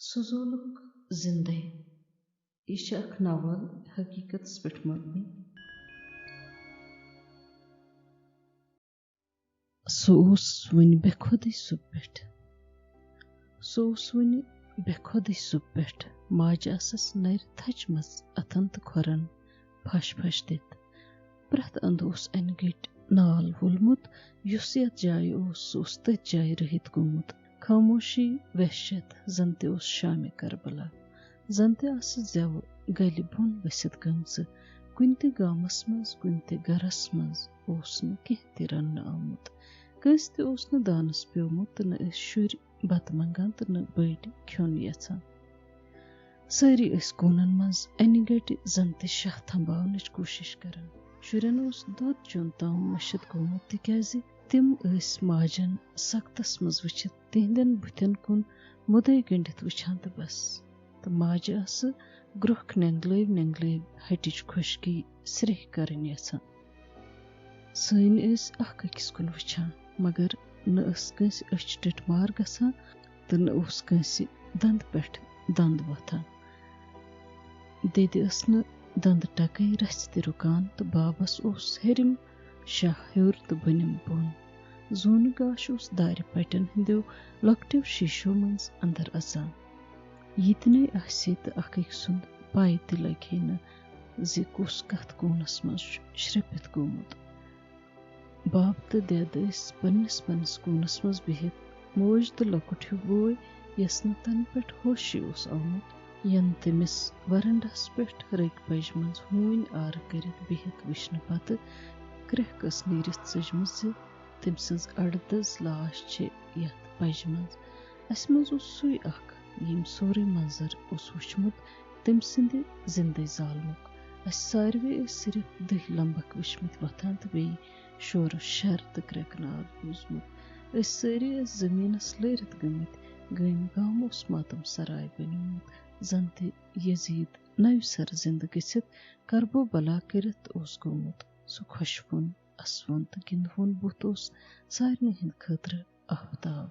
سوزولُک زِندَے یہِ چھِ اکھ ناول حقیٖقتس پٮ۪ٹھ مبنی. سُہ اوس وُنہِ بے خودٕے سُہ پٮ۪ٹھ ماجہِ ٲسٕس نَرِ تھچمٕژ اَتھن تہٕ کھۄرن پھش پھش دِتھ. پرٛٮ۪تھ اَندٕ اوس اَنہِ گٔٹۍ نال وولمُت. یُس یَتھ جایہِ اوس سُہ اوس تٔتھۍ جایہِ رٔہِتھ گوٚمُت. خاموشی وحشت زن تہِ اوس شامہِ کربلا. زن تہِ آسہٕ زٮ۪وٕ گلہِ بۄن ؤسِتھ گٔمژٕ. کُنہِ تہِ گامس منٛز کُنہِ تہِ گرس منٛز اوس نہٕ کینٛہہ تہِ رننہٕ آمُت. کٲنٛسہِ تہِ اوس نہٕ دانس پیومُت تہٕ نہٕ ٲسۍ شُرۍ بتہٕ منگان تہٕ نہٕ بٔڑۍ کھیوٚن یژھان. سٲری ٲسۍ کوٗنن منٛز اَنہِ گٹہِ زن تہِ شاہ تھمباونٕچ کوٗشش کران. شُرٮ۪ن اوس دۄد چیوٚن تام مٔشِتھ گوٚمُت تِکیازِ تِم ٲسۍ ماجن سختس منٛز وٕچھِتھ تِہنٛدٮ۪ن بُتھٮ۪ن کُن مُدعے گٔنڈِتھ وٕچھان تہٕ بس. تہٕ ماجہِ ٲسہٕ گرٛوکھ نٮ۪نگلٲوۍ ہٹِچ خۄشکی سرٛیٚہہ کرٕنۍ یژھان. سٲنۍ ٲسۍ اکھ أکِس کُن وٕچھان مگر نہ ٲس کٲنٛسہِ أچھ ٹٕٹمار گژھان تہٕ نہ اوس کٲنٛسہِ دندٕ پٮ۪ٹھ دند وۄتھان. دِدِ ٲس نہٕ دندٕ ٹکے رژھِ تہِ رُکان تہٕ بابس اوس ہیٚرِم شاہ ہیوٚر تہٕ بٔنِم بۄن. زوٗنہٕ گاش اوس دارِ پٹٮ۪ن ہٕنٛدیو لۄکٹیو شیٖشو منٛز انٛدر اژان. یِتنٕے آسہِ تہٕ اکھ أکۍ سُنٛد پاے تہِ لگہِ ہے نہٕ زِ کُس کتھ کوٗنس منٛز چھُ شرٛپِتھ گوٚمُت. باب تہٕ دٮ۪د ٲسۍ پننِس کوٗنس منٛز بِہِتھ. موج تہٕ لۄکُٹ ہیوٗ بوے یس نہٕ تنہٕ پٮ۪ٹھ ہوشی اوس آمُت ینہٕ تٔمِس ورنڈاہس پٮ۪ٹھ رٔکۍ پجہِ منٛز ہوٗنۍ آرٕ کٔرِتھ بِہِتھ وٕچھنہٕ پتہٕ کرٛٮ۪کھ ٲس نیٖرِتھ ژٔجمٕژ زِ تٔمۍ سٕنٛز اڑدٔز لاش چھِ یتھ پجہِ منٛز. اسہِ منٛز اوس سُے اکھ ییٚمۍ سورُے منظر اوس وٕچھمُت تٔمۍ سٕنٛدِ زِندَے زالنُک. اسہِ ساروے ٲسۍ صرف دٔہۍ لمبکھ وٕچھمٕتۍ وۄتھان تہٕ بیٚیہِ شورٕ شر تہٕ کرٛٮ۪کہٕ ناد بوٗزمُت. أسۍ سٲری ٲسۍ زٔمیٖنس لٲرِتھ گٔمٕتۍ. گٲمۍ گام اوس ماتم سراے بنیومُت زن تہِ یزیٖد نوِ سرٕ زِندٕ گٔژھِتھ کربو بلا کٔرِتھ اوس گوٚمُت. سُہ خۄشوُن اسوُن تہٕ گِنٛدوُن بُتھ اوس سارنٕے ہٕنٛدِ خٲطرٕ آفتاب.